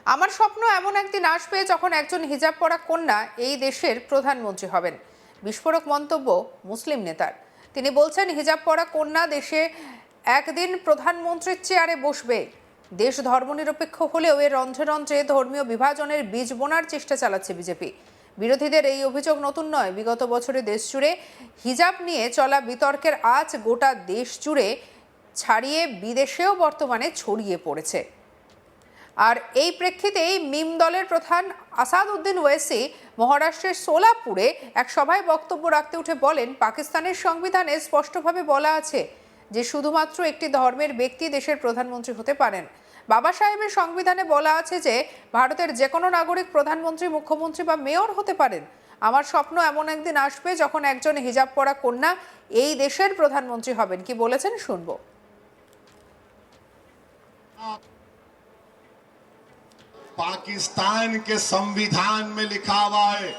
আমার স্বপ্ন এমন একদিন আসবে যখন একজন হিজাব পরা কন্যা এই দেশের প্রধানমন্ত্রী হবেন। বিস্ফোরক মন্তব্য মুসলিম নেতার। তিনি বলছেন, হিজাব পরা কন্যা দেশে একদিন প্রধানমন্ত্রীর চেয়ারে বসবে। দেশ ধর্মনিরপেক্ষ হলেও এর রন্ধ্রে রন্ধ্রে ধর্মীয় বিভাজনের বীজ বোনার চেষ্টা চালাচ্ছে বিজেপি। বিরোধীদের এই অভিযোগ নতুন নয়। বিগত বছরে দেশ জুড়ে হিজাব নিয়ে চলা বিতর্কের আঁচ গোটা দেশ জুড়ে ছাড়িয়ে বিদেশেও বর্তমানে ছড়িয়ে পড়েছে। আর এই প্রেক্ষিতেই মিম দলের প্রধান আসাদউদ্দিন ওয়েসি মহারাষ্ট্রের সোলাপুরে এক সভায় বক্তব্য রাখতে উঠে বলেন, পাকিস্তানের সংবিধানে স্পষ্টভাবে বলা আছে যে শুধুমাত্র একটি ধর্মের ব্যক্তি দেশের প্রধানমন্ত্রী হতে পারেন। বাবা সাহেবের সংবিধানে বলা আছে যে ভারতের যে কোনো নাগরিক প্রধানমন্ত্রী, মুখ্যমন্ত্রী বা মেয়র হতে পারেন। আমার স্বপ্ন এমন একদিন আসবে যখন একজন হিজাব পরা কন্যা এই দেশের প্রধানমন্ত্রী হবেন। কি বলেছেন শুনবো। पाकिस्तान के संविधान में लिखा हुआ है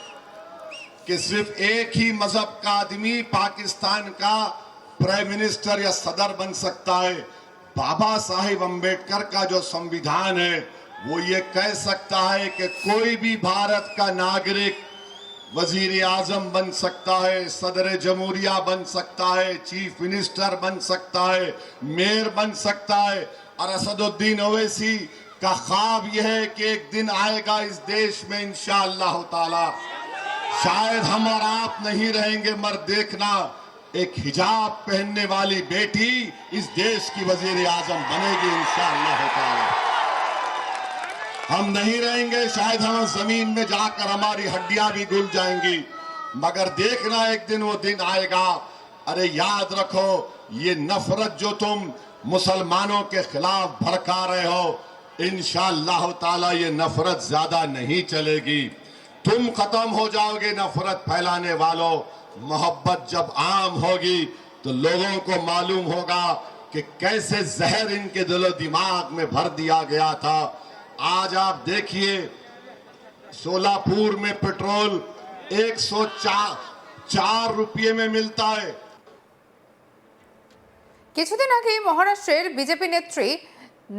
कि सिर्फ एक ही मजहब का आदमी पाकिस्तान का प्राइम मिनिस्टर या सदर बन सकता है। बाबा साहिब अम्बेडकर का जो संविधान है वो ये कह सकता है कि कोई भी भारत का नागरिक वजीर आजम बन सकता है, सदर जमहूरिया बन सकता है, चीफ मिनिस्टर बन सकता है, मेयर बन सकता है। और असदुद्दीन ओवैसी का ख्वाब यह है कि एक दिन आएगा इस देश में इंशाअल्लाह ताला, शायद हम और आप नहीं रहेंगे मगर देखना एक हिजाब पहनने वाली बेटी इस देश की वजीर आजम बनेगी इंशाअल्लाह ताला। हम नहीं रहेंगे, शायद हम जमीन में जाकर हमारी हड्डियां भी घुल जाएंगी, मगर देखना एक दिन वो दिन आएगा। अरे याद रखो, ये नफरत जो तुम मुसलमानों के खिलाफ भड़का रहे हो, इंशाअल्लाह ताला ये नफरत ज्यादा नहीं चलेगी। तुम खत्म हो जाओगे नफरत फैलाने वालों। मोहब्बत जब आम होगी तो लोगों को मालूम होगा कि कैसे जहर इनके दिलो दिमाग में भर दिया गया था। आज आप देखिए, सोलापुर में पेट्रोल 104 रुपये में मिलता है। কিছুদিন আগেই মহারাষ্ট্রের বিজেপি নেত্রী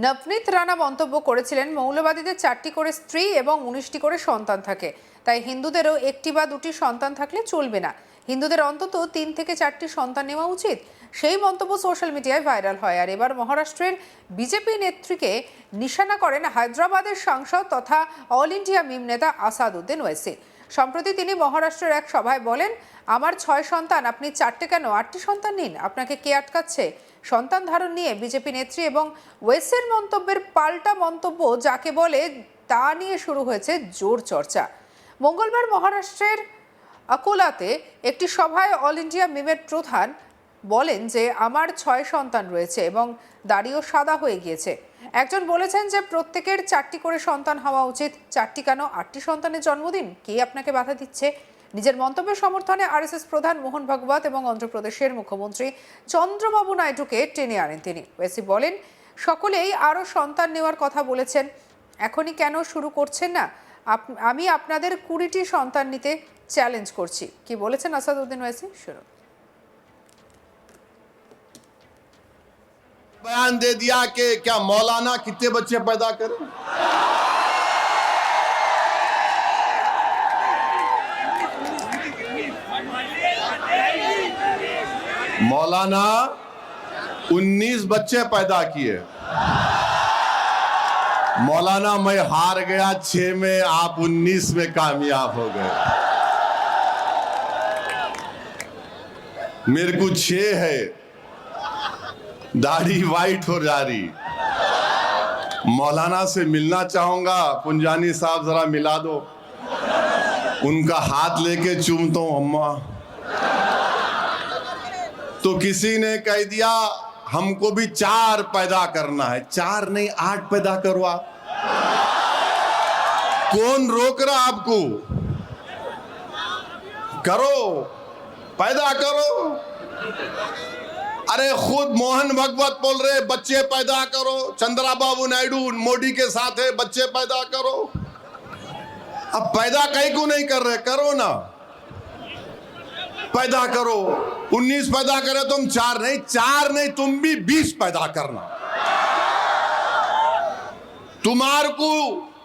নবনীত রানা মন্তব্য করেছিলেন, মৌলবাদীদের 4টি করে স্ত্রী এবং 19টি করে সন্তান থাকে, তাই হিন্দুদেরও 1টি বা 2টি সন্তান থাকলে চলবে না, হিন্দুদের অন্তত 3 থেকে 4টি সন্তান নেওয়া উচিত। সেই মন্তব্য সোশ্যাল মিডিয়ায় ভাইরাল হয়। আর এবার মহারাষ্ট্রের বিজেপি নেত্রীকে নিশানা করেন হায়দ্রাবাদের সাংসদ তথা অল ইন্ডিয়া মিম নেতা আসাদউদ্দিন ওয়েসি। সম্প্রতি তিনি মহারাষ্ট্রের এক সভায় বলেন, আমার 6 সন্তান, আপনি 4টে কেন, 8টি সন্তান নিন, আপনাকে কে আটকাচ্ছে? সন্তান ধারণ নিয়ে বিজেপি নেত্রী এবং ওয়েসির মন্তব্যের পাল্টা মন্তব্য যাকে বলে তা নিয়ে শুরু হয়েছে জোর চর্চা। মঙ্গলবার মহারাষ্ট্রের আকোলাতে একটি সভায় অল ইন্ডিয়া মিমের প্রধান বলেন যে আমার 6 সন্তান রয়েছে এবং দাড়িও সাদা হয়ে গিয়েছে। একজন বলেছেন যে প্রত্যেকের 4টি করে সন্তান হওয়া উচিত। 4টি কেন, 8টি সন্তানের জন্মদিন, কে আপনাকে বাধা দিচ্ছে? নিজের মন্তব্যের সমর্থনে আরএসএস প্রধান মোহন ভাগবত এবং অন্ধ্রপ্রদেশের মুখ্যমন্ত্রী চন্দ্রবাবু নাইডুকে টেনে আনেন তিনি। ওয়েসি বলেন, সকলেই আরও সন্তান নেওয়ার কথা বলেছেন, এখনই কেন শুরু করছেন না? আমি আপনাদের 20টি সন্তান নিতে চ্যালেঞ্জ করছি। কি বলেছেন আসাদউদ্দিন ওয়েসি, শুনুন। बयान दे दिया कि क्या मौलाना कितने बच्चे पैदा करें? मौलाना 19 बच्चे पैदा किए। मौलाना मैं हार गया 6 में, आप 19 में कामयाब हो गए। मेरे को 6 है, दाढ़ी वाइट हो जा रही। मौलाना से मिलना चाहूंगा, पुंजानी साहब जरा मिला दो। उनका हाथ लेके चूमता हूं, अम्मा। तो किसी ने कह दिया हमको भी 4 पैदा करना है। 4 नहीं 8 पैदा करो आप। कौन रोक रहा आपको? करो, पैदा करो। अरे खुद मोहन भागवत बोल रहे बच्चे पैदा करो, चंद्रबाबू नायडू मोदी के साथ है, बच्चे पैदा करो। अब पैदा कहीं को नहीं कर रहे, करो ना, पैदा करो। 19 पैदा करे तुम, 4 नहीं तुम भी 20 पैदा करना। तुम्हारे को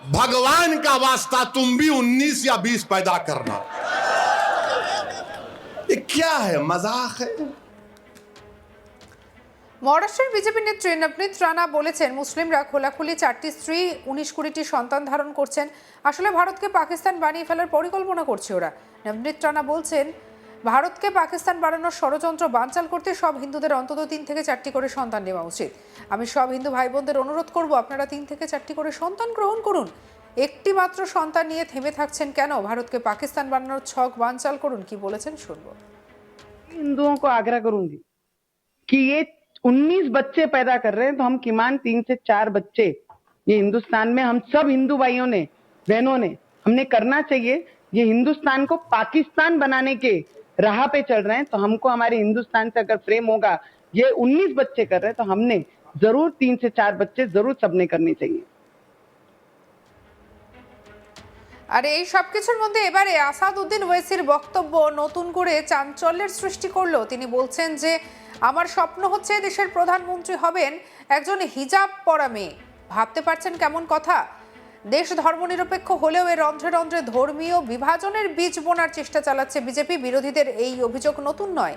भगवान का वास्ता तुम भी 19 या 20 पैदा करना। ये क्या है, मजाक है? মহারাষ্ট্রের বিজেপি নেত্রী নবনীত রানা বলেছেন, মুসলিমরা খোলাখুলি 4টি স্ত্রী 19-20টি সন্তান ধারণ করছেন। আসলে ভারতকে পাকিস্তান বানিয়ে ফেলার পরিকল্পনা করছে ওরা। নবনীত রানা বলছেন, ভারতকে পাকিস্তান বানানোর ষড়যন্ত্র বানচাল করতে সব হিন্দুদের অন্তত 3 থেকে 4টি করে সন্তান নেওয়া উচিত। আমি সব হিন্দু ভাই বোনদের অনুরোধ করব, আপনারা 3 থেকে 4টি করে সন্তান গ্রহণ করুন। একটি মাত্র সন্তান নিয়ে থেমে থাকছেন কেন? ভারতকে পাকিস্তান বানানোর ছক বানচাল করুন। কি বলেছেন শুনবো। हिंदुओं को आग्रह करूंगी कि ये 19 बच्चे पैदा कर रहे हैं, तो हम किमान 3 से 4 बच्चे ये हिंदुस्तान में हम सब हिंदू भाइयों ने, बहनों ने, हमने करना चाहिए। ये हिंदुस्तान को पाकिस्तान बनाने के राह पे चल रहे हैं, तो हमको हमारे हिंदुस्तान से अगर फ्रेम होगा, ये 19 बच्चे कर रहे हैं, तो हमने जरूर 3 से 4 बच्चे जरूर सबने करने चाहिए। আর এই সব কিছুর মধ্যে এবারে আসাদউদ্দিন ওয়েসির বক্তব্য নতুন করে চাঞ্চল্যের সৃষ্টি করলো। তিনি বলছেন যে, আমার স্বপ্ন হচ্ছে দেশের প্রধানমন্ত্রী হবেন একজন হিজাব পরা মেয়ে। ভাবতে পারছেন কেমন কথা? দেশ ধর্মনিরপেক্ষ হলেও এর রন্ধ্রে রন্ধ্রে ধর্মীয় বিভাজনের বীজ বোনার চেষ্টা চালাচ্ছে বিজেপি। বিরোধীদের এই অভিযোগ নতুন নয়।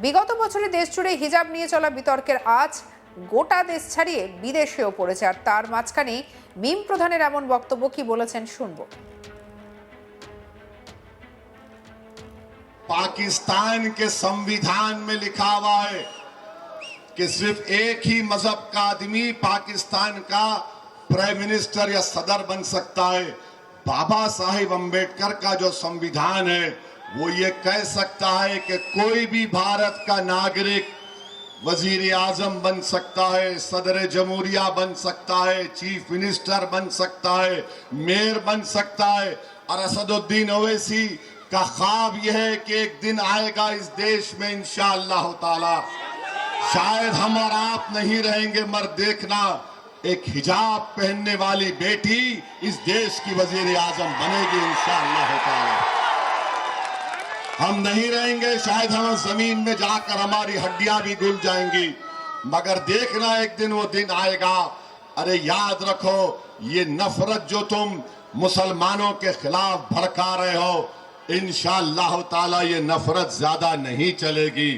বিগত বছরে দেশ জুড়ে হিজাব নিয়ে চলা বিতর্কের আজ গোটা দেশ ছাড়িয়ে বিদেশেও পড়েছে। আর তার মাঝখানে মিম প্রধানের এমন বক্তব্য, কি বলেছেন শুনবো। पाकिस्तान के संविधान में लिखा हुआ है कि सिर्फ एक ही मजहब का आदमी पाकिस्तान का प्राइम मिनिस्टर या सदर बन सकता है। बाबा साहिब अम्बेडकर का जो संविधान है वो ये कह सकता है कि कोई भी भारत का नागरिक वजीर आजम बन सकता है, सदर जमहूरिया बन सकता है, चीफ मिनिस्टर बन सकता है, मेयर बन सकता है। और असदुद्दीन ओवैसी का ख्वाब यह है कि एक दिन आएगा इस देश में इंशाअल्लाह ताला, शायद हम और आप नहीं रहेंगे मगर देखना, एक हिजाब पहनने वाली बेटी इस देश की वजीर आजम बनेगी इंशाअल्लाह ताला। हम नहीं रहेंगे, शायद हम जमीन में जाकर हमारी हड्डियां भी घुल जाएंगी, मगर देखना एक दिन वो दिन आएगा। अरे याद रखो, ये नफरत जो तुम मुसलमानों के खिलाफ भड़का रहे हो, इंशाअल्लाह ताला ये नफरत ज्यादा नहीं चलेगी।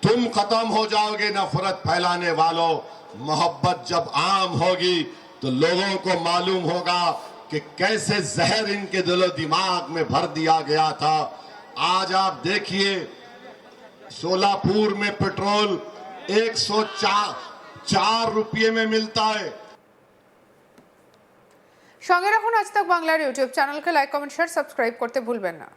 तुम खत्म हो जाओगे नफरत फैलाने वालों। मोहब्बत जब आम होगी तो लोगों को मालूम होगा कि कैसे जहर इनके दिलो दिमाग में भर दिया गया था। आज आप देखिए, सोलापुर में पेट्रोल 104 रुपये में मिलता है। সঙ্গে রাখুন আজ তাক বাংলার ইউটিউব চ্যানেলকে। লাইক, কমেন্ট, শেয়ার, সাবস্ক্রাইব করতে ভুলবেন না।